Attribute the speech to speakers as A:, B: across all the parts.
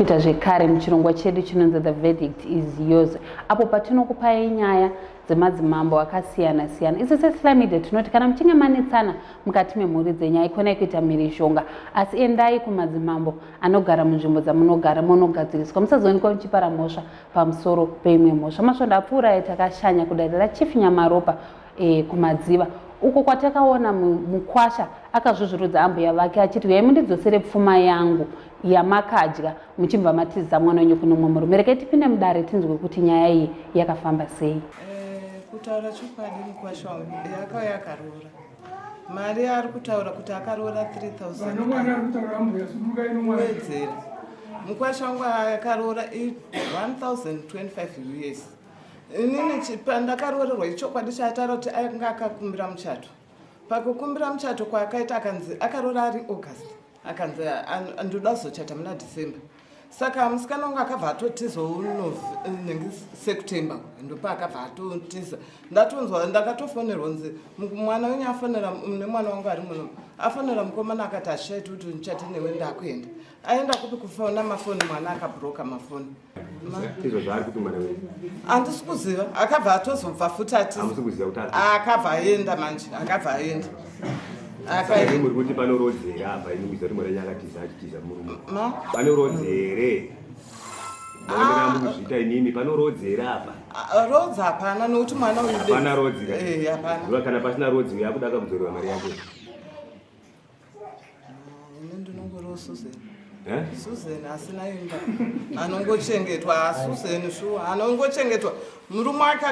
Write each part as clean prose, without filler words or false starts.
A: kuita zvekare muchirongwa chedu chinonzi the verdict is yours, apo patinokupai nyaya dzemadzimambo akasiyana siyana. Isu seSly Media tinoti kana muchinge manetsana mukati memhuri dzenyu haikona kuita mhirizhonga, asi endai kumadzimambo anogara munzvimbo dzamunogara munogadziriswa. Musazowanikwa muchipara mhosva pamusoro peimwe mhosva. Masvondo apfuura takashanya kudarira Chief Nyamaropa kumadziva uko kwatakaona mukwasha akazvuzvurudza ambuya vake achiti uyai mundidzosere pfuma yangu yamakadya muchibva matiza mwana wenyu kuno mumwe murume. Regai tipinde mudare tinzwe kuti nyaya iyi yakafamba sei.
B: Kutaura chokwadi mukwasha wangu yakauya yakaroora. Mari ari kutaura kuti akaroora 3000 kuwedzera. Mukwasha wangu yakaroora 1025 US. Inini pandakaroorerwa ichokwadi chataura kuti anga akakumbira muchato. Pakukumbira muchato kwaakaita akanzi akaroora ari August. Akanzi ndoda kuzochata muna December. Saka musikana wangu akabva atotiza September ndopa akabva atotiza. Ndatonzwa ndakatofonerwa nzi mwana wenyu afonera nemwana wangu ari muno. Afonera mukomana akati ashaiti kuti ndichate newe ndakuenda. Aenda kupi kufona mafoni mwana akabhuroka mafoni.
C: Tizo zvari kuti mwana wenyu.
B: Andisi kuziva akabva atozobva futi ati.
C: Amusi kuziva kuti
B: akabva aenda manje akabva aenda.
C: Akaenda muri kuti pano rodzera apa inokuziva kuti mwana yakatiza achitiza murume. Pano rodzere. Mwana mukuzvita inini pano rodzera apa.
B: Rodzi hapana nokuti mwana uyu
C: hapana rodzi.
B: Hapana.
C: Ndiva kana pasina rodzi yakuda kudzorwa mari yake.
B: Ndinongoro Susan.
C: Susan
B: asina imba. Anongochengetwa Susan shuwa anongochengetwa. Murume wake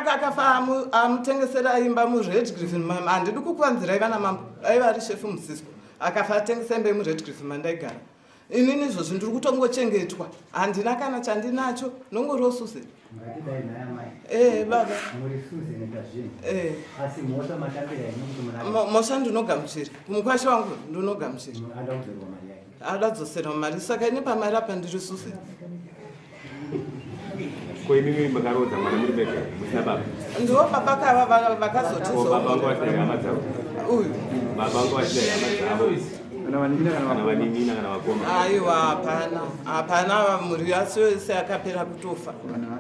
B: akafa amutengesera imba muRedcliffe. Handidi kukwanzirai vana mambo. Aiva ari shefu musiswa. Akafa atengesa imba muRedcliffe mandaigara. Inini izvozvo ndiri kutongochengetwa. Handina kana chandinacho. Nongoro Susan. Baba. Mhosva ndinogamuchira. Mukwasha wangu ndinogamuchira. Adadzosera mari. Saka ine pamari apa ndiri Susan.
C: Ko imimi makarodza mwana muri beke musina baba.
B: Ndiwo baba kava vakazotiza.
C: Baba vangu vasina hama dzavo.
B: Uyu.
C: Baba vangu vasina hama dzavo. Kana vanini kana vakoma.
B: Aiwa hapana muri yacho yose akapera kutofa.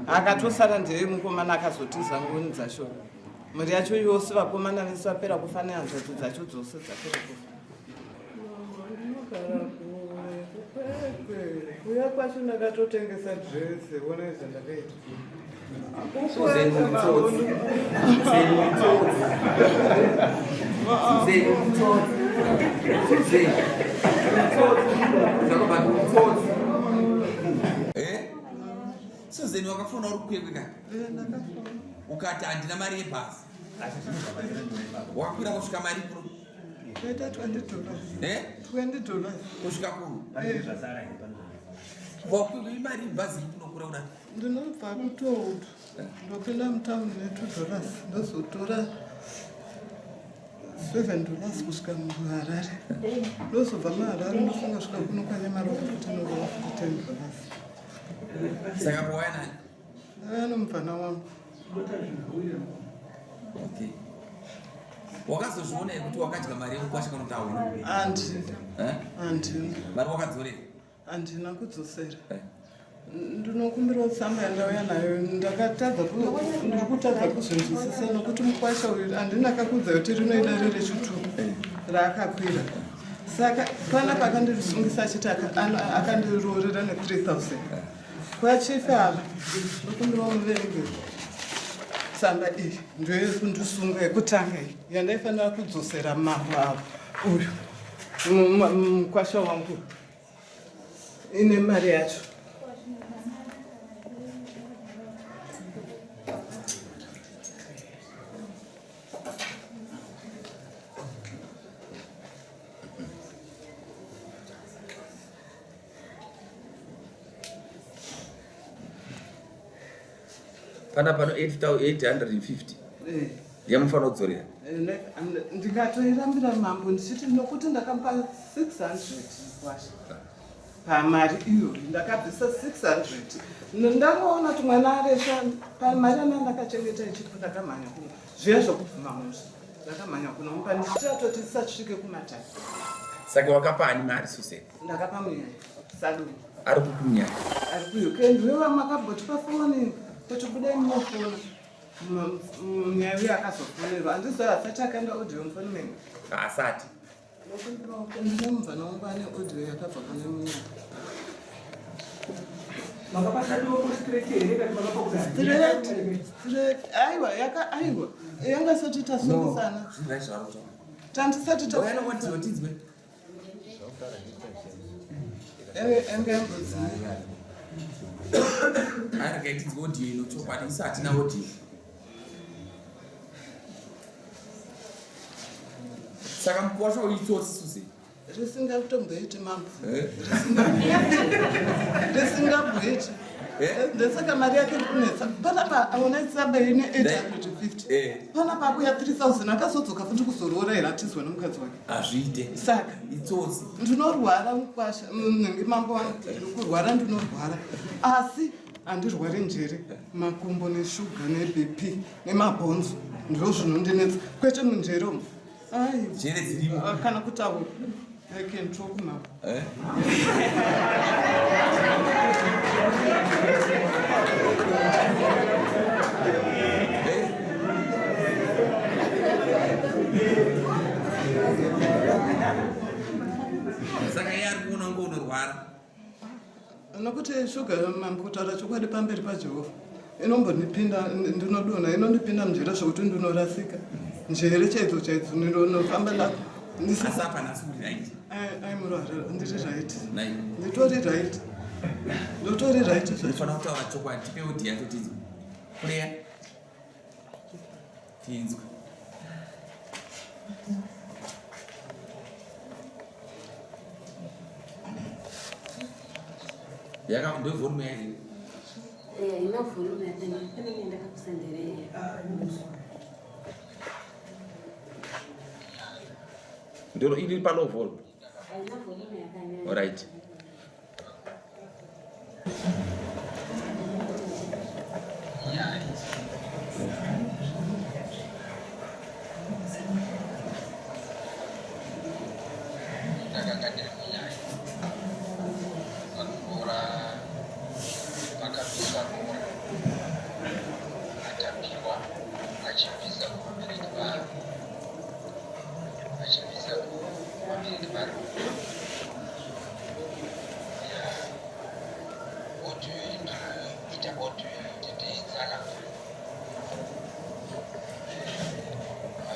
B: Akatosara ndiye mukomana akazotiza ngoni dzashona. Muri yacho yose vakomana vese vapera kufa nehanzvadzi dzacho dzose dzapera kufa. Uya kwacho ndakatotengesa dress wona zvandakaita.
D: Suzeni wakafuna uri kukwekwe ukati handina mari yebhasi wakwira kusvika mari kuro
B: Kaita $20. $20.
D: Kusvika kuro wakwekwe imari yebhasi inokura kudani
B: ndinobva kutold ndopinda mutaundi ne$2 ndozotora $7 kusvika muHarare. Ndozobva muHarare ndofunga kusvika kuno kwaNyamaropa kuti ndorova futi $10.
D: Saka kwauya nani?
B: Ano Mvana wangu.
D: Okay. Wakazozviona kuti wakadya mari yekukwasha kunotaura?
B: Handina.
D: Mari wakadzorera?
B: Handina kudzosera. Ndinokumbira tsamba yandauya nayo ndakatadza ndiri kutadza kuzvinzwisisa nokuti mukwasha uyu handina kakudza kuti rinoida riri chituku raakakwira. Saka pana pakandirisungisa achiti akandiroorera ne$3000. Kwachief apa ndokumbira muverenge tsamba iyi ndoyekundisunga yekutanga iyi yandaifanira kudzosera mambo avo uyu mukwasha wangu ine mari yacho.
D: Pana pano 8,850 yamufanira kudzorera.
B: Ndikatoirambira mambo ndichiti nokuti ndakamupa 600 kwasha pamari iyo ndakabvisa 600. Ndangoona kuti mwana aresha pamari andakachengeta ichipo ndakamhanya kuno zviya zvokubvuma musha ndakamhanya kunomupa ndichiti atoti tisasvike kumatatu.
D: Saka wakapa ani mari Susan?
B: Ndakapa muyaya. Sadu.
D: Ari kukunya.
B: Ari kuyo kendwe makaboti pafoni. Tochibudai mofoni. Mnyawi akazofonerwa. Andizwa asati akaenda audio mfoni mengi.
D: Asati.
B: Mvana ungwane audio yakabva kune munya. Straight. Aiwa, aiwa. Yanga sati tasungusana. Tantisati tasungusana.
D: Wena what is it?
B: Engembudzi.
D: Ari kaiti audio inochokwadi isati na audio. Saka mkwasha uitotsi susi.
B: Risingatomboiti mambo. Risingabwiti. Ndesaka mari yake kunetsa. Panapa aonaitsa baine 850. Panapa kuya 3000 akazodzoka futi kuzorora iratizwa nomukadzi wake.
D: Azviite.
B: Saka
D: itsotsi.
B: Ndinorwara mukwasha. Mambo wangu ndinorwara ndinorwara. Asi andirwari njere, makumbo neshuga neBP nemabhonzo. Ndiro zvinondinetsa. Kwete munjere umu. Ai,
D: njere dzirimo.
B: Kana kutaura. I can talk now.
D: Saka yari kuona ngo unorwara.
B: Nokuti shuga mambo kutaura chokwadi pamberi paJehovha. Inombonipinda ndinodona inondipinda munjira zvokuti ndinorasika. Njere chaidzo ndinofamba nako.
D: Asapa nasuri right.
B: I'm right. Ndiri right.
D: Nai.
B: Nditori right. Ndotori right.
D: Ndifana kutaura chokwadi tipe audio yacho tidzo. Clear. Tinzwa. Yaka ndo volume yake.
E: Ina volume yake. Kana nenda kusendelea.
D: Ndiro ili pa low volume.
E: Ina volume yake.
D: All right.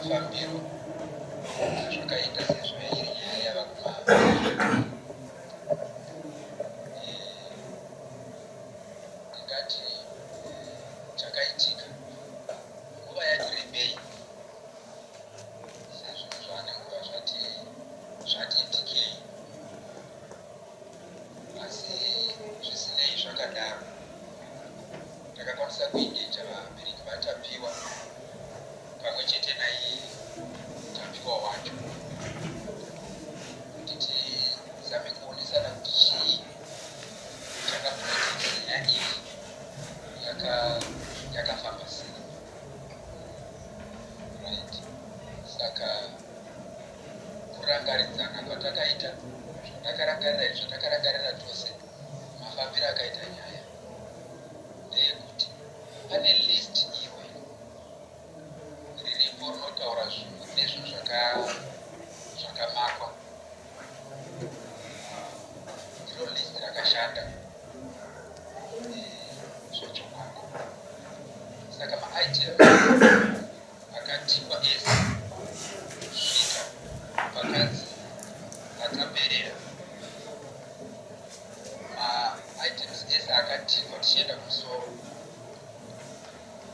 F: mafambiro zvakaita sezvo iri nyaya yavakuma ndingati chakaitika nguva yatirebei sezvo zvanenguva zvatiitikei asi zvisinei zvakadaro takakwanisa kuengeja vabereki vatapiwa pamwe chete naiye tapiwa wacho kuti tizame kuonesana kuti chii chakaprotesa nyaya iyi yakafamba sei, right? Saka kurangaridzana kwatakaita zvatakarangarira tose mafambiro akaita nyaya ndeyekuti pane list iwe riripo rinotaura zvinhu nezvo zvakamakwa. Iro list rakashanda zvechokwako. Saka maitemu akatikwa ese kusvika pakanzi akaperera. Maitems ese akatikwa tichienda kumusoro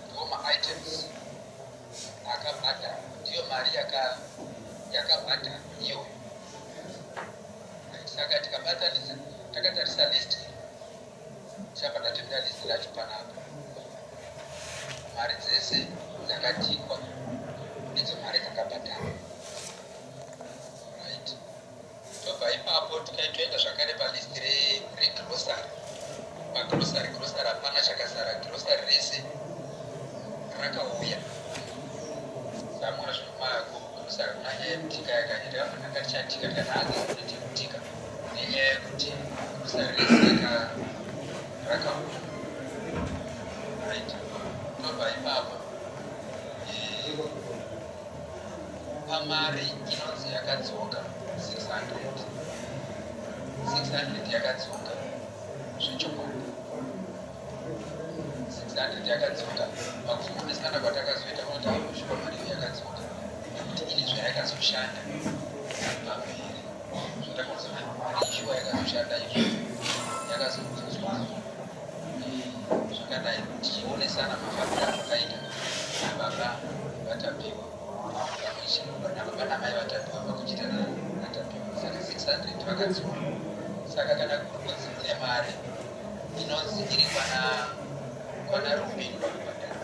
F: ndiwo maitems akabhadha, ndiyo mari yakabhadha iyoyo. Saka tikabatanisa takatarisa list chabva tatemera list racho panapa. Mari dzese dzakatikwa ndidzo mari dzakabhadharwa, right? Tobva ipapo toenda zvakare palist regrosary. Pagrosary hapana chakasara, grosary rese rakauya. Samwa zvinomagrosary kunanyaya yemutika yakanyerera fanaka tichatika kana hazi kuti mutika nenyaya yekuti kusareseka rakaura. Right. Tobva ipapo pamari inonzi yakadzoka 600 yakadzoka zvechokwadi 600 yakadzoka pakufunisana kwatakazoita kuti akushuka mari yakadzoka kuti ini zvayakazoshanda pamberi zvatakonzana mari ishuwa yakazoshanda izvo yakazozozwa zvakadai tichionesana mafambiro zvakaita nababa vatapiwa nababa namai vatapiwa pakuchitana vatapiwa saka 600 vakadzoka. Saka kana kunzi mari inonzi iri kwana rumbindo pakubhadhara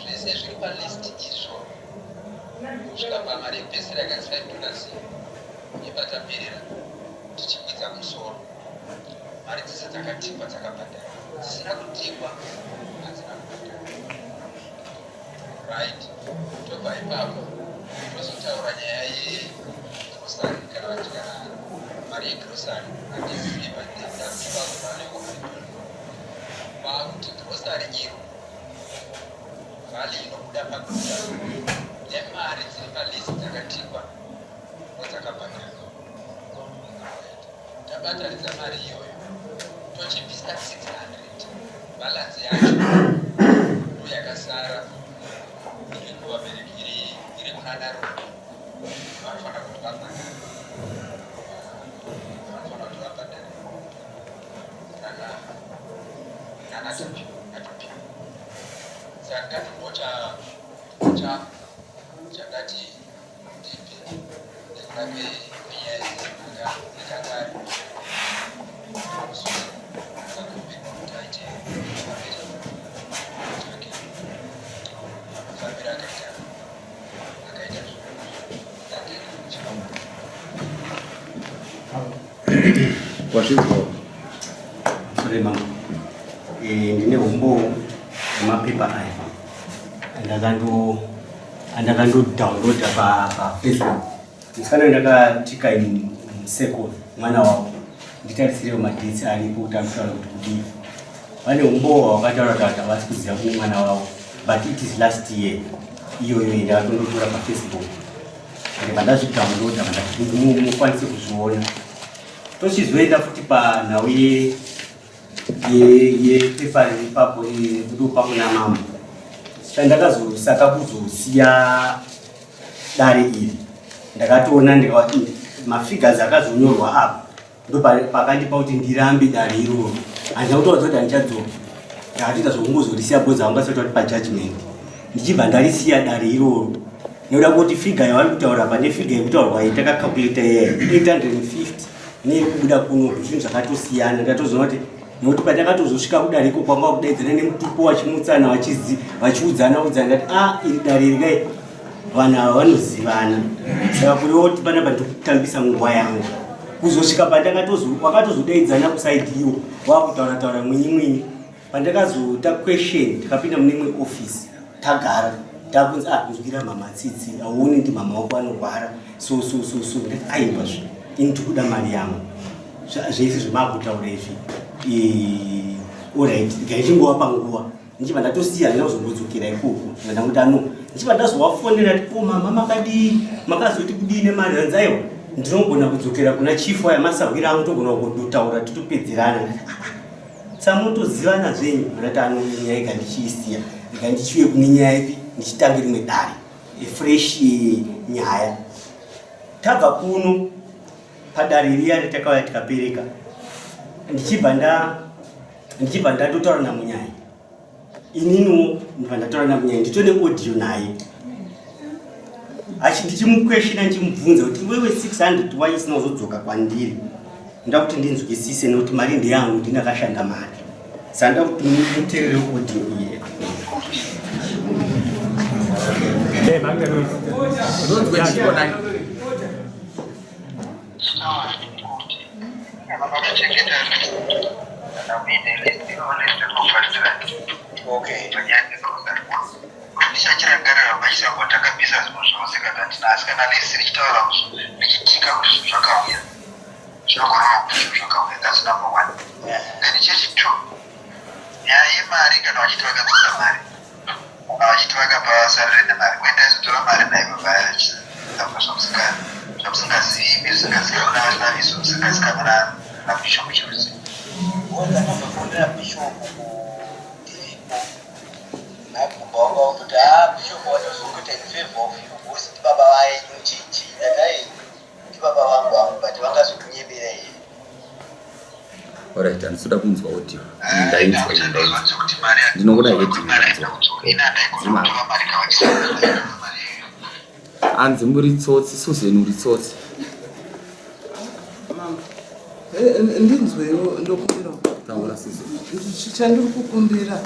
F: zvese zviri palist izvo kusvika pamari yepesera yakati $5 yepataperera tichikwidza musoro. Mari dzese dzakatikwa dzakabhadhara, dzisina kutikwa hadzina kubhadhara. Right. Tobva ipapo tozotaura nyaya yegrosari kana vatikana mari yegrosari handizivi kwakuti grosari iro vhali inobuda pagrosari nemari dziri palisi dzakatikwa ndodzakabhadhara. Tabataridza mari iyoyo tochibvisa 600 balansi yacho ndoyakasara iri kuvabereki iri kunanaro vanofana kuti vabhadhara. Saka chakati ndipi nekuda kwenyaya dzekagari akakumbirwa kuti aite mafambiro akaita
G: Washizwa Suleiman ndine umbo mapepa aya andakando download pa Facebook. Ndikana ndakatika second mwana wao nditarisire madetsi alipo utamshara kuti vane umbo wakataura kuti vasi kuziva kuti mwana wao, but it is last year iyoyo ndakatondotora pa Facebook ende pandazvidownloada mukwanise kuzviona. Tochizoenda futi panhau yepepa ipapo kuti upapo namambo chandakazosaka kuzosiya dare iri ndakatoona mafigures akazonyorwa apa ndo pakandipa kuti ndirambe dare iroro. Handina kutaura kuti handichadzoka, ndakatoita zvokungozorisiya bhodza vanga sati pa judgment ndichibva ndarisiya dare iroro nekuda kuti figure yavari kutaura pane figure yekutaurwa yatakakalkulata 850 nekubuda kuno zvinhu zvakatosiyana. Ndatozoona kuti nokuti patakatozosvika kudariko kwanga kudaidzana nemutupo wachimutsana vachiudzana ngati iri dare rikai vanhu ava vanozivana. Saka kurioti panapa ndikutambisa nguva yangu kuzosvika wakatozodaidzana kusaidi iwo wakutaura mwinyi pandakazota question tikapinda mune imwe office tagara takunzi nzwira mama tsitsi auoni ndi mama wako anorwara so ndati aipa zve ini tikuda mari yangu zvese zvemakutaura izvi alright ngaichingowa panguva ndichibva ndatosiya handina kuzombodzokera ikoko ndakuti ndichibva ndazowafonera kuti mama makazoti kudii mari hanzaiwa ndinogona kudzokera kuna chifu aya masagwira angu togona kundotaura titopedzerana. Samotozivana zvenyu ndati nyaya ikandichiisiya ikandichiuye kune nyaya ipi ndichitange rimwe dare fresh nyaya. Tabva kuno padare riya ratakauya tikapereka ndichibva ndatotaura namunyaya ininiwo ndibva ndataura namunyaya nditone audio naye ndichimukweshina ndichimubvunza kuti wewe 600 waisina kuzodzoka kwandiri ndoda kuti ndinzwisise nekuti mari ndeyangu ndinakashanda mari. Saka ndoda kuti muteerere audio iye.
F: ndichachirangarira vachisakuota kabisa zvinhu zvose kana ndinasikana nesiri chitaura nichitika kuti zvinhu zvakauya zvinogona kuti zvakauya. That's number one. Then chechito nyaya yemari kana vachitsvaka kusa mari vachitsvaka pasarire nemari kuenda izotora mari naivo zvamusingazivi zvisingazikamuna vanaviso zvisingazikamuna nabhishopu chose ondakambofundira bhishopu kutiripo nabvumba wanga kuti bhishopu wanozokuita in favor of you bosi ndibaba vaenyu chichi ndadai ndibaba vangu vangu but vangazokunyebera here.
H: Alright, andisuda kunzwa kuti ndainzwa ndinongona hanzi muri tsotsi Susan uri tsotsi
B: ndinzwewo ndokumbira
H: taura Susan
B: chandiri kukumbira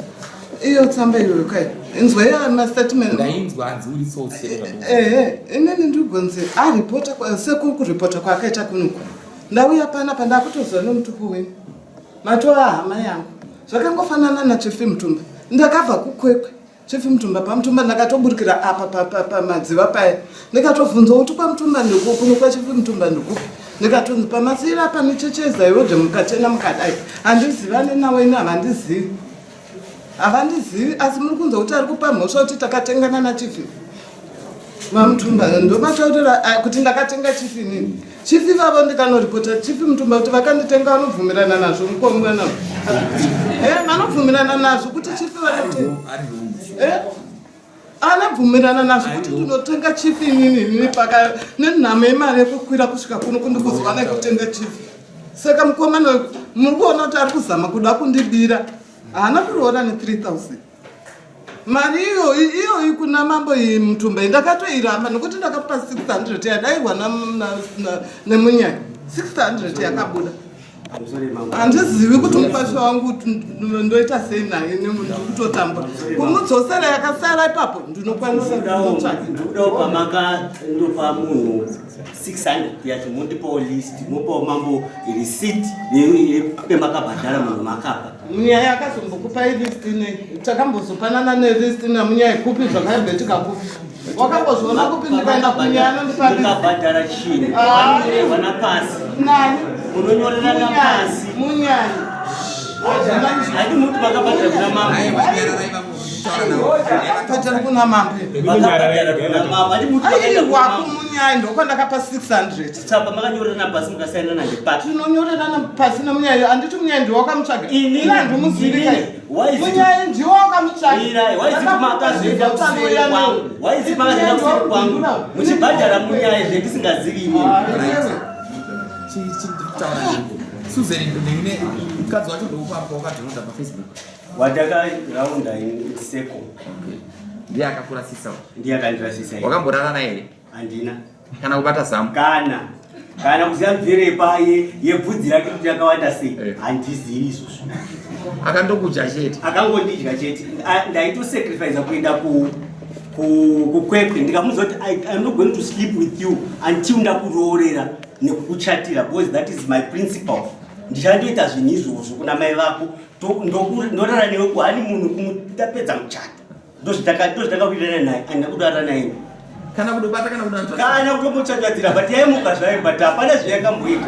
B: iyo tsamba iyoyo kai inzweyo mastatement
H: ndainzwa hanzi uri tsotsi
B: inini ndigonze aripota sekuripota kwakaita kunuku ndauya panapa ndakutozwa nomutuku wenyu matova hama yangu zvakangofanana nachefi mutumba ndakabva kukwekwe chefi mutumba pamutumba ndakatoburikira apa pamadziva paya ndikatovhunzwa kuti kwamutumba ndikupi nokwachefi mutumba ndikupi ndikatonzi pamasira pamichecheza iwodhe mukachena mukadai handizivane nawo ino havandizivi asi muri kunzwa kuti ari kupa mhosva kuti takatengana nachefi mamutumba ndobataurira kuti ndakatenga chifi nini chifi vavo ndikanoripota chifi mutumba kuti vakanditenga vanobvumirana nazvo mukomwe navo vanobvumirana nazvo kuti chifi vanotenga anabvumirana nazvo kuti ndinotenga chifi nini paka nenhamo yemari yekukwira kusvika kuno kundikuzwa nekutenga chifi saka mukomana muri kuona kuti ari kuzama kuda kundibira haana kuriona ne3000 mari iyo kuna mambo mutumba ndakatoiramba nokuti ndakapa 600 yadairwa nemunyaya 600 yakabuda handizivi kuti mukwasha wangu ndoita sei naye nekutotambura kumudzosera yakasara ipapo ndinokwanisa
G: ndopa munhu 600 yati mundipawo list mopawo mambo receipt yepemakabhadhara munhu makapa
B: munyaya yakazombokupai list nei takambozopanana nelist namunyaya kupi zvakaibhetika kupi wakambozviona kupi ndikaenda kunyaya
G: anondipakabhadhara chini vana pasi
B: nani
G: unonyorerana pasi
B: munyaya
G: hati muti makabhadhara kuna mambo
B: patari kuna mambe aiwaku munyaya ndokwandakapa 600
G: saka makanyorerana pasi mukasainana ndepati
B: tinonyorerana pasi nemunyaya anditi munyaya ndiwakamutsvaga ina ndimuzivi kai munyaya ndiwakamutsvaga
G: waizimakazoenda kusiri kwangu muchibhadhara munyaya zvendisingazivi ini
D: Susan ndine mukadzi wacho ndoupapo wakadhonodha paFacebook
G: watakauraunda seko
H: ndiye akakurasisa
G: ndiye akandirasisa
H: wakamborarana here
G: handina
H: kana kubata zamu
G: kana kuziva mverepa yebvudzi rake kuti yakawanda sei handizivi izvozvo
H: akandokudya chete
G: akangondidya chete ndaitosacrifica kuenda kukwekwe ndikamuudza kuti I'm not going to sleep with you until ndakuroorera nekukuchatira because that is my principle ndichandoita zvinhu izvozvo kuna mai vako ndorara newe kuhani munhu kumutapedza muchato ndozvitakakuitana naye andina kudara naye
H: kana kudobata
G: kana kutomuchatadzira but yaimuka zvayo but hapana zvayakamboita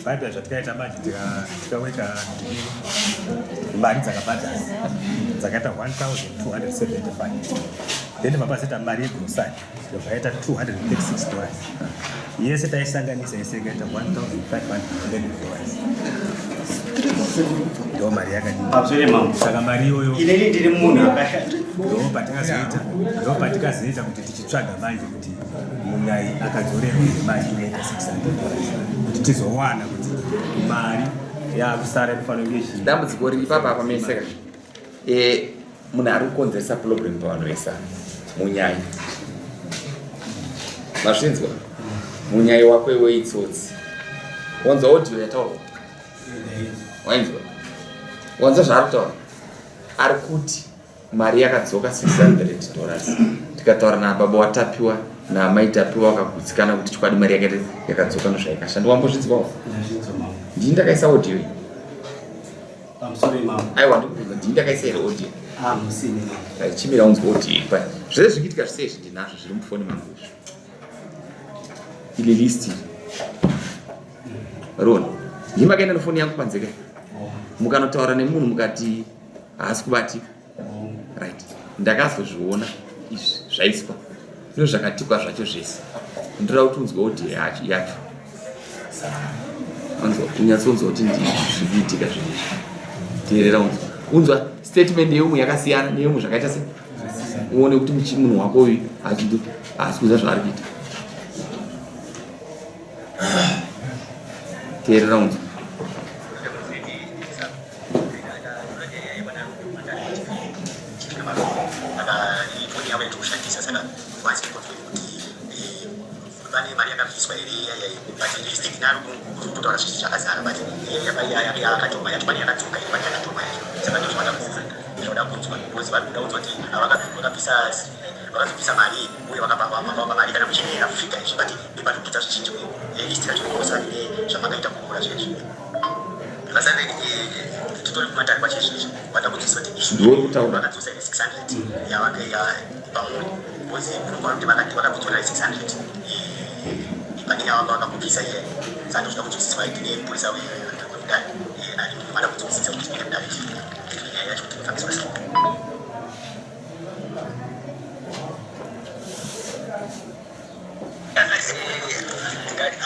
C: Baada zvatikaita manje tikaweka mari dzakabhadhara dzakaita 1275 then mabaseta mari yegrosari zvakaita $236 yese taisanganisa yese ikaita $1511 ndo mari yakadii saka mari iyoyo
G: inini ndiri munhu
C: ndo patikazoita kuti tichitsvaga manje kuti munyai akadzorerwa nemari inoita $600 kuti tizowana kuti mari yakusara inofanira kunge zhinji
H: dambudziko riri papa meseka munhu ari kukonzeresa problem pavanhu vese munyai mazvinzwa munyai wako iwe itsotsi wanzwa audio yataurwa wainzwa wanzwa zvaari kutaura ari kuti mari yakadzoka $600 tikataura nababa watapiwa naamai tapiwa wakagutsikana kuti chikwadi mari yakadzoka nozvaikashandwa wambozvinzwawo ndini ndakaisa audio
G: pamusoro imamo
H: aiwa ndikubvunza ndini ndakaisa here audio
G: musini
H: chimira unzi audio pa zvese zvikiitika zvise izvi ndinazvo zviri mufoni mangu izvi ili listi rona ndimi makaenda nefoni yangu panze kai mukanotaura nemunhu mukati haasi kubatika right ndakazozviona izvi zvaiswa ino zvakatikwa zvacho zvese ndoda kuti unzwe audio yacho unyatsonzwa kuti zvikiitika zvinizvi teerera unzwa statement yeumwe yakasiyana neumwe zvakaita se uone kuti munhu wako uyu haasi kuziva zvaari kuita teerera unzwa
F: pane mari yakabviswa here but listing inaro kutotaura zvinhu zvakazara but yakatoma yacho pane yakadzoka pane yakatoma yacho saka ndozvada kufunza zvoda kunzwa because vanoda kunzwa kuti vakazobvisa mari uye vakabva mari kana muchirera kufika izvi but ibatokita zvizhinji list yacho ikosa zvamakaita kuura zvezvi vasane titori kumatari kwachezvizvi vada kudzidzisa kuti vakadzosa 600 pamwe because kunogona kuti vakabvitora 600 Pagina wakapukisa yeye sasa tunakuchukua ile polisi wa ndani na mara kutusiza kutumia ndani ya chuo kabisa sana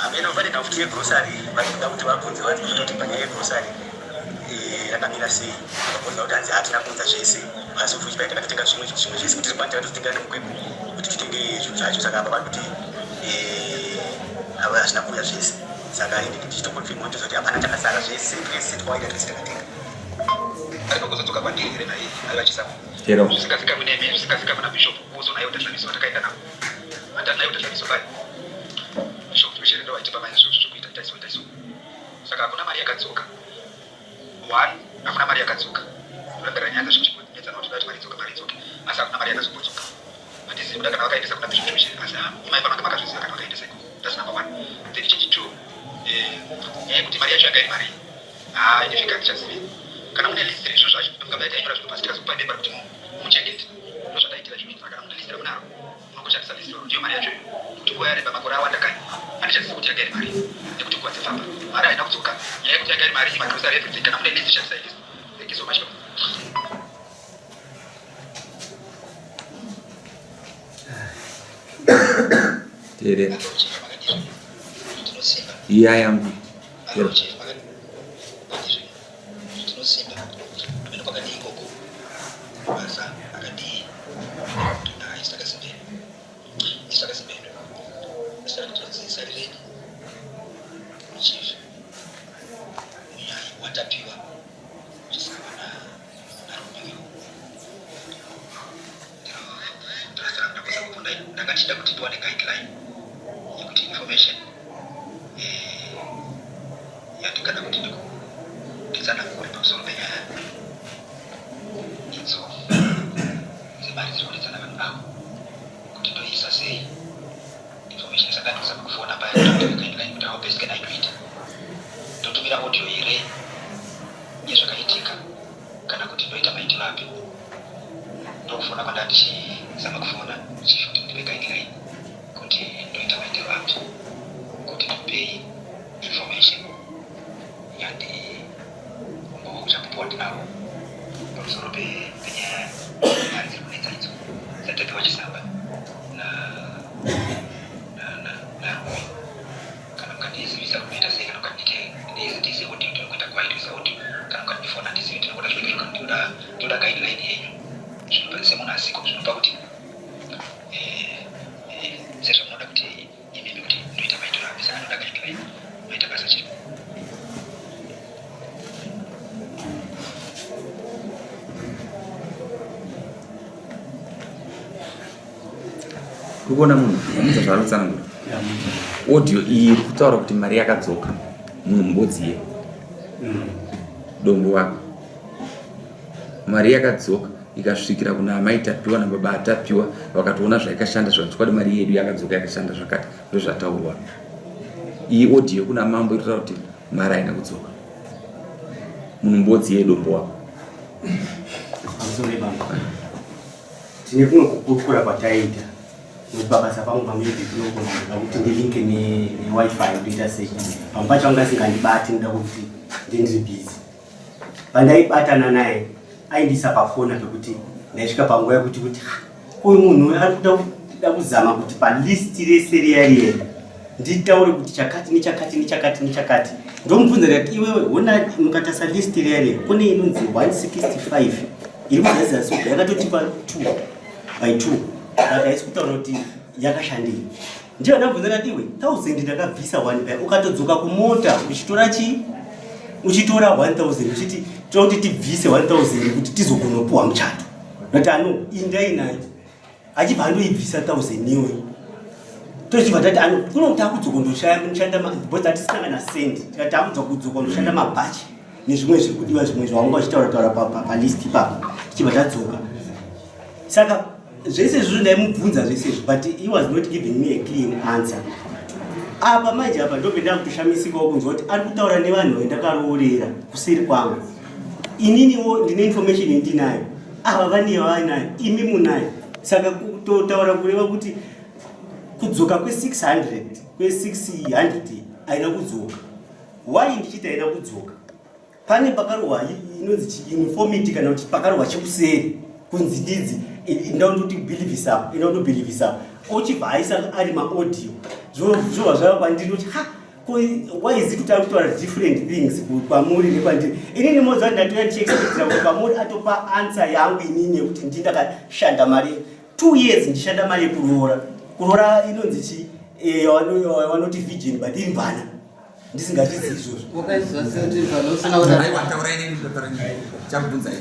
F: ameno vale nafutie grocery bakida kuti vakunze vati kuti panyaya grocery rakamira sei vakunza kuti hanzi hatina kunza zvese asi futhi baita kutenga zvimwe zvese kuti kwanta kutenga nemukwepo kuti titenge zvinhu zvacho saka apa kuti havasina kuuya zvese saka ine ndichitokonfirma kuti zoti hapana chakasara zvese pese twaida tese takatenga ari pakuzodzoka kwandiri here naye ari vachisa zvisingafika muneme zvisingafika muna bishop kuzo naye utashamiso watakaenda navo hata naye utashamiso pai bishop tusherendo waitipa maizvo zvokuita taiso saka hakuna mari yakadzoka one hakuna mari yakadzoka urambira nyanza zvichikunetsa noti dati mari idzoka asi hakuna mari yakazombozoka handisi kuda kana vakaendesa kuna bishop tushere asi imai panonge makazviziva kana vakaendesa iko that's number one. Then change two. Kuti mari yacho yakairi mari. Inifika ndichazivi. Kana mune list rezvo zvacho mungabata inyora zvino pasi tikazopa paper kuti muchengete. Ndozvataitira zvimwe kana mune list ramunaro. Munongoshandisa list ndiyo mari yacho. Kuti nguva yareba makore awanda kai. Handichazivi kuti yakairi mari. Nekuti nguva dzifamba. Mari haina kudzoka. Nyaya yekuti yakairi mari magrocery everything kana mune list shandisa list. Thank you so much.
H: Tere. Iya yang
F: ndakachida kuti tiwane guideline yekuti information yatikada kuti ndikutitsana kuri pamusoro penyaya idzo dzemari dziri kunetsana vanhu avo kuti ndoisa sei information isakandisa pakufona paya kuti guideline kuti how best can I do it ndotumira audio here yezvakaitika kana kuti ndoita maitiro api ndokufona kwandandichizama kufona chifuti ndipe guideline kuti ndoita maitiro api kuti ndipei information yandi uchapopoti navo pamusoro penyaya mari dziri kunetsa idzo dzatete vachisamba narume kana mukandizivisa kunoita sei kana mukandise audio ndinokuita kuvaitisa audio kana mukandifona ndizive ndinokuda zvinoizvo ndoda guideline yenyu zvinopa semunhu asiko zvinopa kuti sezvo munoda kuti imimi kuti ndoita maitiro api saka ndoda guideline maita basa chiri
H: kuona munhu amudza zvaanotsanangura audio iyi iri kutaura kuti mari yakadzoka munhu mubodziye dombo wako mari yakadzoka ikasvikira kuna amai tapiwa nababa atapiwa vakatoona zvaikashanda zvachikwadi mari yedu yakadzoka yakashanda zvakati ndozvataurwa iyi audio kuna mambo inotaura kuti mari haina kudzoka Munumbodzi yedu mboa.
G: Amsore bamba. Tine kuno kukura kwataita. Mubabasa pangu pamiri ndinokumbira kuti ndilinke ne wifi ndoita sei. Pampacho anga singandibati nda kuti ndiri busy. Pandaibatana naye aindisa pafona pekuti ndaisvika panguva yekuti uyu munhu ari kuda kuzama kuti palist rese riyariye nditaure kuti chakati nechakati nechakati nechakati. Ndomubvunza ndati iwewe ona mukatasa list riyariye kune inonzi 165 iri kuzadzisa soga yakatotipa 2 by 2 saka haisi kutaura kuti yakashandei. Ndiyo ndabvunza ndati iwe 1000 ndakabvisa 1 by ukatodzoka kumota uchitora chi uchitora 1000 uchiti toti tibvise 1000 kuti tizokunopuwa muchato. Ndati ano indai nayo achibva andoibvisa 1000 iwe tochibva tati ano kunoti akudzokondoshanda because hatisina kana sendi tikati akudzokondoshanda mabhachi nezvimwe zviri kudiwa zvimwe zvawanga uchitaura palist ipapo tichibva tadzoka. Saka zvese izvozvo ndaimubvunza zvese izvo but he was not giving me a clean answer. Apa manje apa ndobva ndakutoshamisikawo kunzwa kuti ari kutaura nevanhu vendakaroorera kuseri kwangu. Ininiwo ndine information yendinayo, ava vaneyo vanayo, imi munayo. Saka kutotaura kureva kuti kudzoka kwe600 haina kudzoka. Why ndichiti haina kudzoka? Pane pakarohwa inonzi uniformity kana kuti pakarohwa chekuseri kunzi ndidzi ndaundoti believisa apo inondobelievisa ochibva aisa ari maaudio zvova zvava kwandiri kuti why is it kuti ari kutaura different things kwamuri nekwandiri. Inini modza ndatoya ndichiexpectira kuti kwamuri atopa answer yangu inini yekuti ndindakashanda mari 2 years ndichishanda mari kuroora inonzi chi wanoti Ivirgin but iri Mvana ndisingazvizi izvozvo.
B: Wakaizwa senti Mvana usina kuti
D: aiwa taura inini ndotora chakubvunza ino.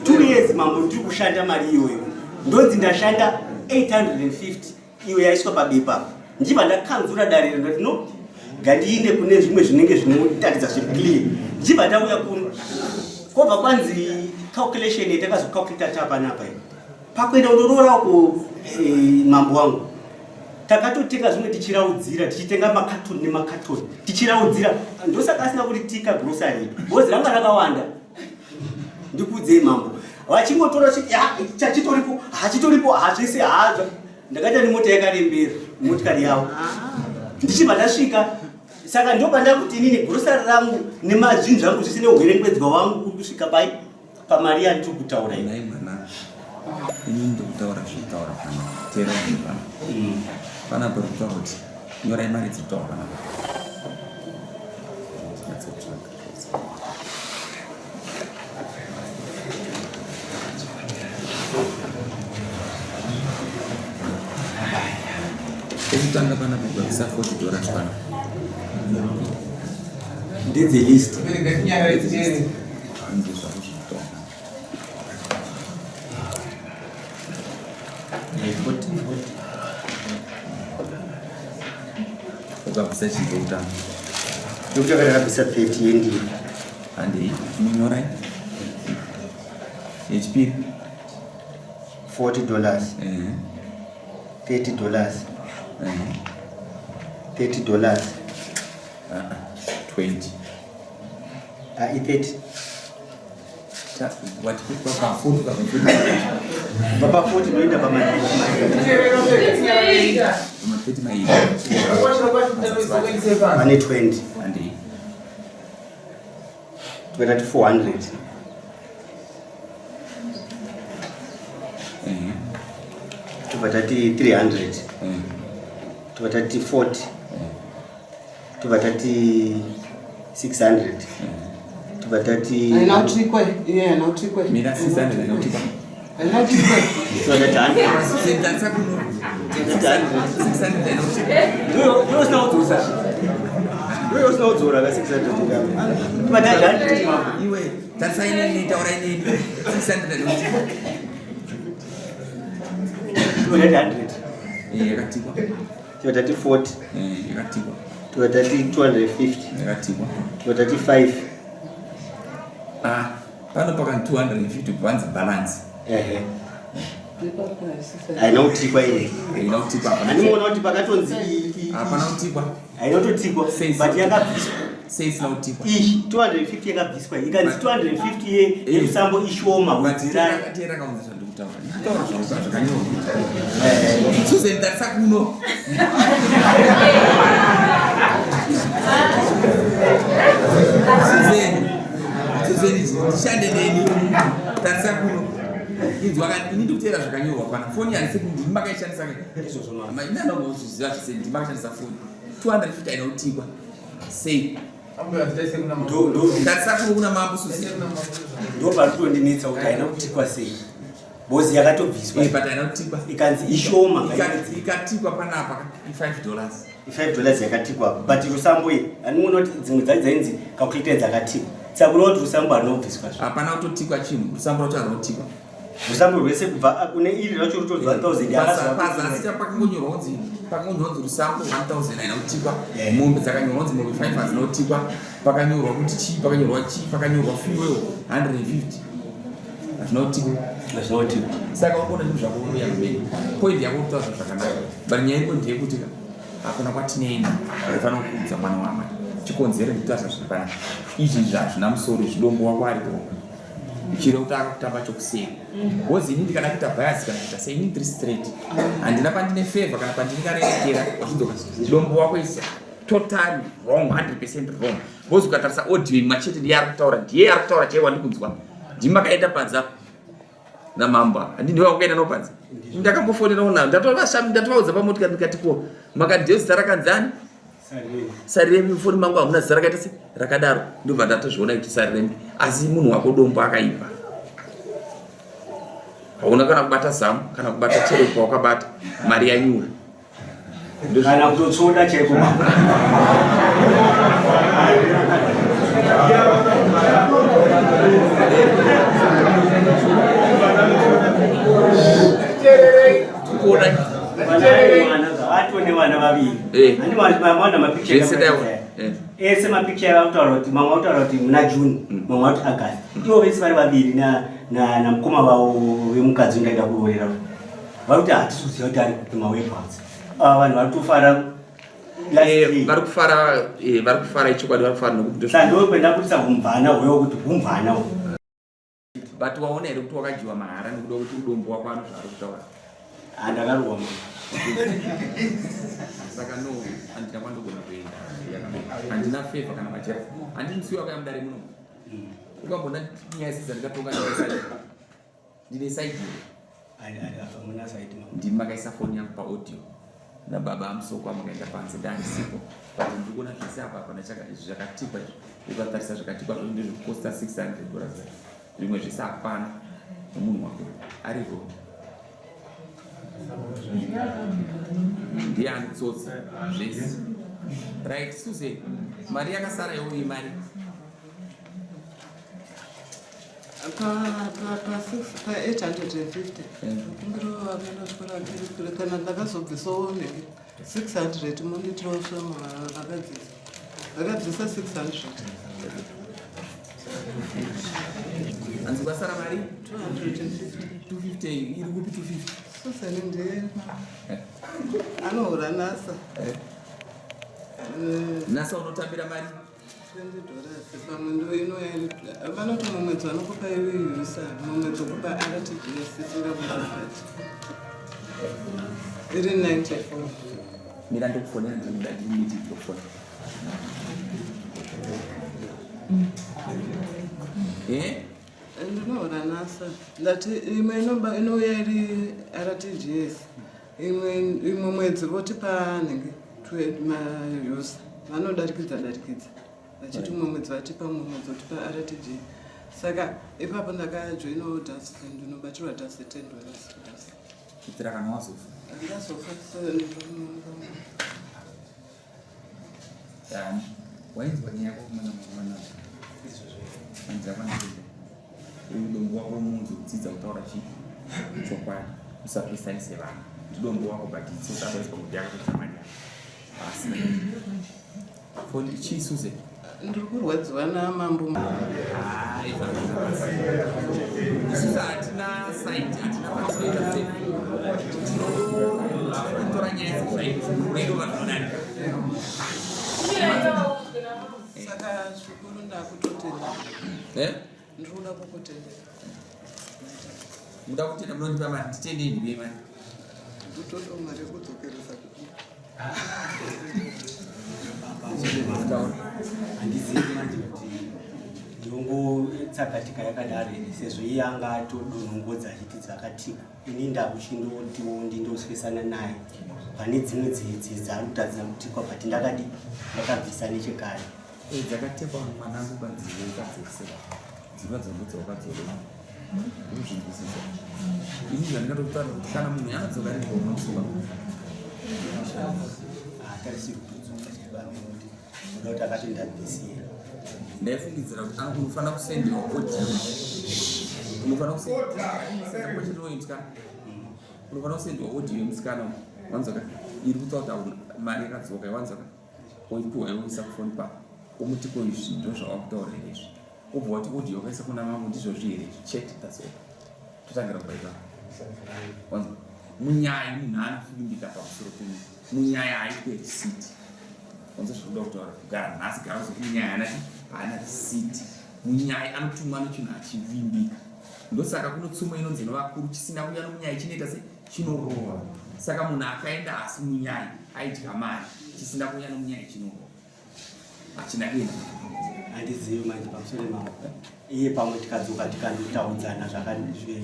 G: Two years mambo ndiri kushanda mari iyoyo ndonzi ndashanda 850 iyo yaiswa pabepa ndichibva ndakanzura dare ndoti no ngandiinde kune zvimwe zvinenge zvinotaridza zviri clear ndichibva ndauya kuno kobva kwanzi calculation yatakazocalculata panapa pakuenda kundoroorako mambo wangu takatotenga zvimwe tichiraudzira tichitenga makatoni nemakatoni tichiraudzira ndosaka asina kuti tika grocery bozi ranga rakawanda ndikudzei mambo vachingotora chachitoripo hachitoripo hazvese hazva ndakaita nemota yakarembera motikari yavo ndichibva ndasvika saka ndobva ndakuti inini grocery rangu nemazvinhu zvangu zvese neugwerengwedzwa wangu kuri kusvika pai pamari yandiri kutaura
H: inai mwana inini ndokutaura zvitaura pana tera pana pana pari kutaura kuti nyorai mari dzekutaura pana ekutanga pana kugadzisa $40 pana
G: ndedze list
H: ukabvisa chizveutano
G: ndokuti akabvisa 30 yendii
H: handei unonyorai yechipiri
G: $40 $30 $30
H: 20
G: i30 papa 40 noenda
H: pane
G: 20
H: handei
G: tukatati 400 tuvatati 300 tuvatati 40 tuvatati 600 tuvatati
B: nautikwe iye nautikwe
H: mina 600 nautikwa
B: nautikwe
G: tuvatati 100 usinodzora ka 600 tuvatati 100
H: iwe tasainini taura inini 600 nautikwa
G: tuvatati 100
H: yakatikwa
G: tuvatati 40
H: yakatikwa
G: tuvatati 250
H: yakatikwa
G: tuvatati 5
D: pano paka 250 kubanza balance.
G: Aina utikwa ile.
D: Ina utikwa hapa.
G: Animona kuti pakatonzi
D: hapana utikwa.
G: Aina utikwa. But yakabviswa.
D: Says na utikwa.
G: 250 yakabviswa. Ikanzi 250 yesambo ishoma kudzira.
D: Tera kaunza ndikutaura. Nditaura zvakanyorwa. Susan tatsakuno. Susan ndishande neni. Tatsakuno. Ini ndikutera zvakanyorwa pana foni yangu ndimakaishandisa izvo zvona. Maina ndozviziva zvese ndimakashandisa foni. 250 aina utikwa. Sei. Tatsakuno kuna mambo Susan.
G: Ndo patondinetsa kuti aina utikwa sei. Bozi yakatobviswa.
D: Patana utikwa.
G: Ikanzi ishoma.
D: Ikatikwa panapa $5.
G: $5 yakatikwa. But rusambo iyi anoona kuti dzimwe dzaidzainzi calculated dzakatikwa. Saka kuti rusambo anobviswa.
D: Hapana kutotikwa chinhu. Rusambo rwacho anotikwa.
G: Rusambo rwese kubva kune iri racho rutodzwa 1000
D: yakazwa. Pazasi pakangonyorwa kunzi rusambo 1000 anotikwa. Mombe dzakanyorwa kunzi mombe 5 dzinotikwa. Pakanyorwa kuti chi, pakanyorwa chi, pakanyorwa fuel 150. Zvinotikwa. Saka ukona zvinhu zvakuuya mberi. Point yako kutaura zvakanaka. Bari nyaya iko ndeyekuti hakuna kwatinoenda. Unofanira kuudza mwana wamai. Chikonzero ndikutaura zvakanaka. Izvi zvazvina musoro zvidombo wako aripo. Chiro kuti akutamba chokuseka. Wozi ini ndikana kuita bias kana kuita sei ini ndiri straight. Handina pandine favor kana pandingarerekera wachidzoka. Zvidombo wako is totally wrong, 100% wrong. Wozi ukatarisa audio machete ndiye arikutaura, ndiye arikutaura chaiwa ndikunzwa. Ndimakaenda panza na mamba. Ndini wakaenda nopanza. Ndakambofonera una ndatovaudza pamotika ndikatiko makadhiyo zita rakanzani. Sariremi foni mangu hamuna zita rakaita se rakadaro. Ndobva ndatozviona kuti Sariremi asi munhu wako dombo akaipa. Hauna kana kubata zamu kana kubata chero kwakabata mari yanyura.
G: Kana kutotsoda chaiko. Atone vana vaviri. Ani vana mapicture. Ese mapicture autaura kuti mamwe autaura kuti muna June, mamwe ati August. Ivo vese vari vaviri na mukoma wavo vemukadzi ungaida kuorera. Vari kuti hatisuziva kuti ari kupima weapons. Vanhu vari kutofara.
D: Vari kufara ichokwadi vari kufara nokuti
G: ndo kwenda kuisa kumvana wewo kuti kumvana.
D: But waona here kuti wakajiwa mahara nekuda kuti udombo wako ano zvaari kutaura.
G: Ndakaroora.
D: Saka no handina kwandogona kuenda. Handina favor kana machera. Handinisiwa kaya mudare muno. Ukambona nyaya idzi dzandikatoka ndine side.
G: Muna side.
D: Ndimakaisa foni yangu paaudio. Nababa amusoko amakaenda panze ndandisipo. But ndikuona zvese apa pana zvakatikwa izvi. Ukatarisa zvakatikwa zvo ndezvikosta $600. Zvimwe zvese hapana nomunhu wako aripo. Ndiani tsotsi zvese. Right, Susan. Mari yakasara yeuri mari.
B: Pa 850. Ndiro akaenda chikora kana ndakazobvisawo 600 munditirosva vakadzisa 600.
D: Anzi kwasara mari
B: 250
D: iri kupi 250.
B: Susan ndiye anohura nasa.
D: Nasa unotambira mari
B: $20 pamwe ndo inoya vanoti mumwedzi vanokupa iwe usa mumwedzi wokupa RTGS isingakuzvakati iri 94.
D: Mira ndokufonera ndinoda ndimiti ndokufona.
B: Ndinohura nasa ndati imwe inouya iri RTGS imwe mwedzi votipa nenge mayusa vanodarikidza vachiti mumwe mwedzi vatipa mumwe mwedzi votipa RTG. Saka ipapo ndakajoinawo dasi ndinobatirwa dasi $10.
D: Kuitira kana wazofa.
B: Ndazofa
D: yani wainzwa nyaya yako mwana anza kwanza udombo wako munzu kudzidza kutaura chii chokwadi usapesanise vanhu udombo wako but itsosabaisa kuti yakakutamanya asi foni chii Susan
B: ndiri kurwadziwa namambo.
H: isusu hatina saiti hatina patinoita sei tinotora nyaya dzezvaizvo rero vanodadika
B: Saka zvikuru ndakutotenda. Ndikuda kukutendera.
H: muda kutenda munondipa mari nditendei ndive mari
B: Kutoda mari yekudzokeresa kuti.
G: Handizivi manje kuti ndongo tsakatika yakadaro ere sezvo iye anga atodonongodza hiti dzakatika. Ini ndakuchindotiwo ndindoswesana naye pane dzimwe dzari kutadzira kutikwa bati ndakabvisa nechekare.
H: dzakatekwa mwanangu kanzive kadzese dzimwe dzembudzi wakadzorera uzvinzwisisa ini zvandingatokutaura kuti kana munhu anadzoka ari ngomutsuva
G: hatarisi kutudzoka chebamekuti uda kuti akatondabvisira
H: ndaifungidzira kuti unofanira kusendewa odiyo unofanira kusendewa unofanira kusendewa odiyo yemusikana wanzoka iri kutaura kuti mari yakadzoka yawanzoka oipiwa yoisa kufoni pako omutiko izvi ndo zvawakutaurira izvi ubva wati odiyo wakaisa kuna mambo ndizvo zviri chete tazoka totangira kubaika wanzo munyaya munhu anafimbika pamusoro pemunhu munyaya haikwe risiti wanzo zvinoda kutaura kugara nhasi gara kuti munyaya anati haana risiti munyaya anotumwa nechinhu achivimbika ndosaka kuno tsumo inonzi novakuru chisina kuuya nomunyaya chinoita se chinorohwa saka munhu akaenda asi munyaya aidya mari chisina kuuya nomunyaya chinorohwa hachina kuenda
G: handizivi manje pamusoro pemambo iye pamwe tikadzoka tikandotaudzana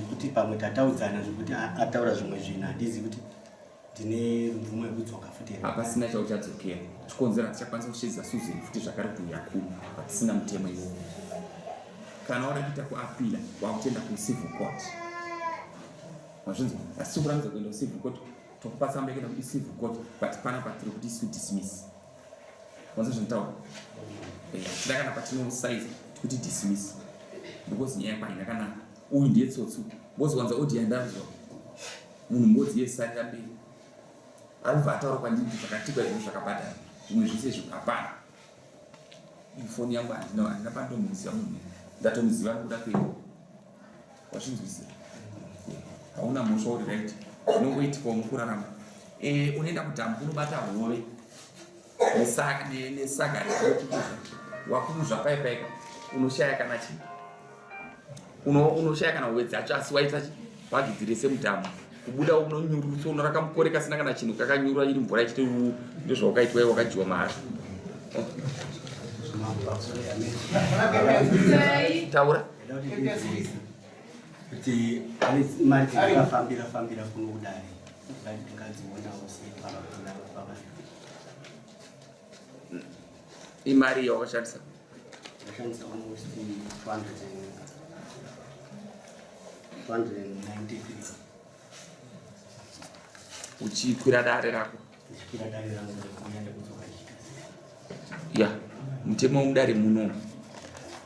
G: kuti pamwe tataudzana zvekuti ataura zvimwe zvinhu handizivi kuti ndine mvumo yekudzoka futi
H: hapasina chauchadzokera chikonzera tichakwanisa kushedzisa suzeni futi zvakare kuti yakuru patisina mutemo iwowo kana wada kuita kuapila wakutenda kucivil court mazvinzwa asi tikuramidza kuenda kucivil court tokupa tsamba yekuenda kuti civil court but pana patiri kuti isu dismiss wanza zvinotaura tida kana patinosaiza kuti dismiss because nyaya kwaina kana uyu ndiye tsotsu bozi wanza odi yandanzwa munhu mbodzi yesarira mberi aribva ataura kwandiri zvakatikwa zvinhu zvakabhadhara zvimwe zvese zvikapana ifoni yangu handina pandomuziva munhu ndatomuziva nekuda kweko wazvinzwisira hauna mhosva uri right zvinongoitikawo mukurarama unoenda kudhamu kunobata hove nesaga wakuruzva paipaika unoshaya kana chii unoshaya kana hove dzacho asi waita bhagidhi rese mudhamu kubuda unonyurutso unoraka mukore kasina kana chinhu kakanyura iri mvura ichiti ndozvawakaitwa wakajiwa mahari taura
G: kuti mari dzakafambira kuno kudare ngadzionawo sepaa
H: imari yawakashandisa
G: ndashandisa almost 293
H: uchikwira dare rako
G: ndichikwira dare rangu rekuenda kudzoka
H: ya mutemo womudare muno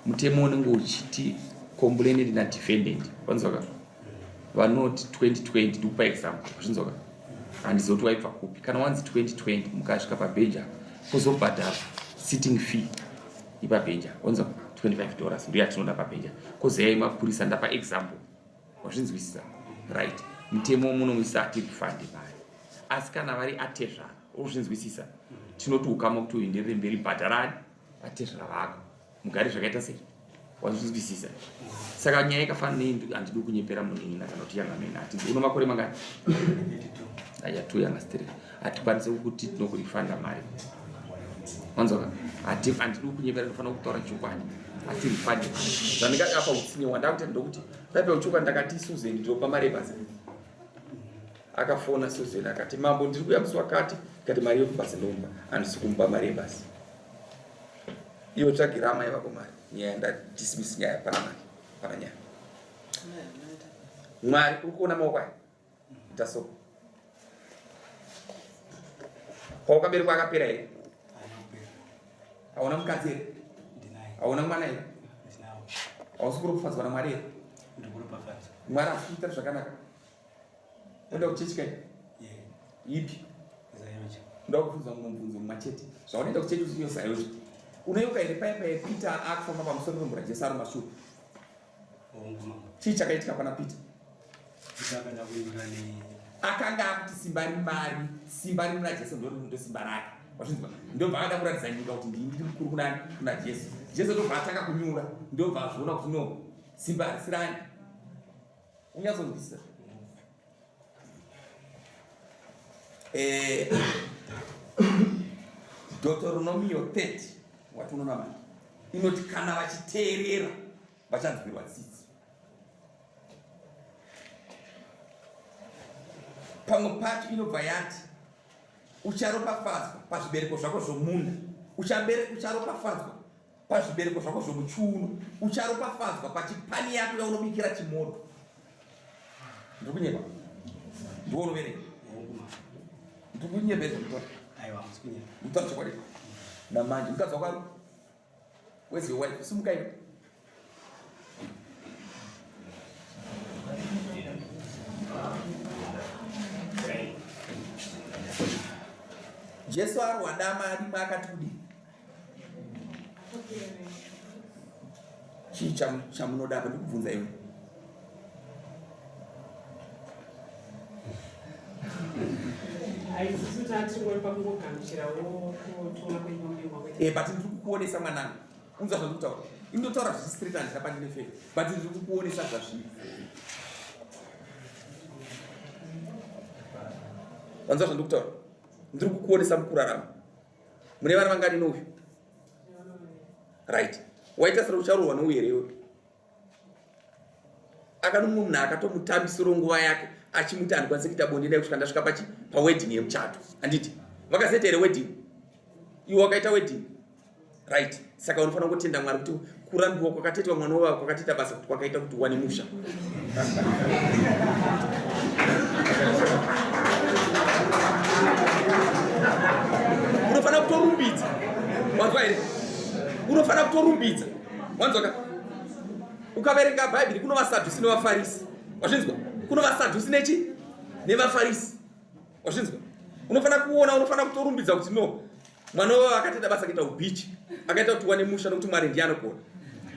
H: mutemo unenge uchiti complained nadefendant wanzoka vanoti 2020 ndikupa example zvinzoka handizoti waibva kupi kana wanzi 2020 mukasvika pabhenja kuzobhadhara sitting fee ipabhenja wanzoka $25 ndiyo yatinoda pabhenja kozeyai mapurisa ndapa example wazvinzwisisa right mutemo munomwisa atirifande mari asi kana vari atezvara uzvinzwisisa tinoti ukama kuti uenderere mberi bhadharani atezvara vako mugari zvakaita sei wazvinzwisisa saka nyaya ikafana nei handidi kunyepera munhu kana kuti yangamena hatidzi uno makore mangani aya 2 yanga straight hatikwanisi kuti tinokurifanda mari wanzoka handidi kunyepera ndinofanira kutaura chokwadi hatirifande zvandingati apa utsinye wandakuti ndokuti paipa uchoka ndakati Susan ndopa mari basi akafona Susan akati mambo ndiri kuya musi wakati kati mari yokubasa ndomba handisi kumupa mari basi iwo tsvagira mai vako mari nyaya ndadismiss nyaya pana mari pana nyaya mwari uri kuona maoko aya ita so kwaukaberekwa akapera here hauna mukadzi here hauna mwana here hausi kuri kufadzwa namwari here mwari asi kuita zvakanaka unoda kuchechi kai ipi ndoda kufunza mumwe mubvunzo mumachete zvaunoenda kuchechi usiyosayozi
D: unoyoka iri paipa yePeter akufamba pamusoro pemvura Jesu ari mashure chii chakaitika pana Peter akanga akuti simba rimari muna Jesu ndo simba rake wazvinzwa ndobva akada kuratidza nyika kuti ndiri mukuru kuna Jesu ndobva atanga kunyura ndobva azviona kuti no simba harisirani unyatsonzwisisa Deuteronomio 30 watunoona mani inoti kana vachiteerera vachanzwirwa tsitsi. Pamwe pacho inobva yati ucharopafadzwa pazvibereko zvako zvomunda, ucharopafadzwa pazvibereko zvako zvomuchiuno, ucharopafadzwa pachipani yako yaunobikira chimoto. Ndikunyeba ndounoverenga ndikunyebeza mutora mutora chokwadi namanje mukadzi wako ari where's your wife simukai Jesu ari wadama arimo akati kudi chii chamunoda apa ndikubvunza iwe but ndiri kukuonesa mwanangu unza zvandikutaura indotaura zvisistraight handina pandine feka but ndiri kukuonesa zvazviri wanza zvandikutaura ndiri kukuonesa mukurarama mune vana vangani novyo right waita sera ucharohwa nouyerewe akanomwe munhu akatomutambisiro nguva yake achimuti handikwanise kuita bonde dai kusvika ndasvika pawedding yemuchato handiti vakazeta here wedding iwe wakaita wedding right saka unofanira kutenda Mwari kuti kurambiwa kwakatetwa mwana wako kwakaita basa kuti kwakaita kuti uwane musha unofanira kutorumbidza wanzwa here unofanira kutorumbidza wanzwaka ukaverenga bhaibheri kuno vasadhusi nevafarisi wazvinzwa kuno vasadhusi nechi nevafarisi wazvinzwa unofanira kuona unofanira kutorumbidza kuti no mwana wavo akatoita basa kuita ubichi akaita kuti wane musha nokuti Mwari ndiye anokona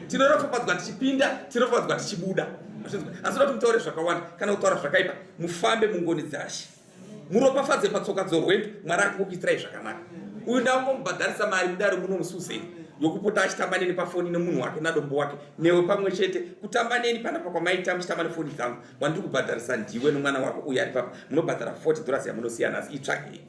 D: tinorofapadzwa tichipinda tinorofapadzwa tichibuda wazvinzwa asi kuti mutaure zvakawanda kana kutaura zvakaipa mufambe mungoni dzashe muropafadze patsoka dzorwendo Mwari akukuitirai zvakanaka uyu ndangomubhadharisa mari mudare muno mususeni yokupota achitamba neni pafoni nemunhu wake nadombo wake newe pamwe chete kutamba neni panapa kwamaita muchitamba nefoni dzangu wandiri kubhadharisa ndiwe nomwana wako uyu ari papa munobhadhara $40 yamunosiyana asi itsvagei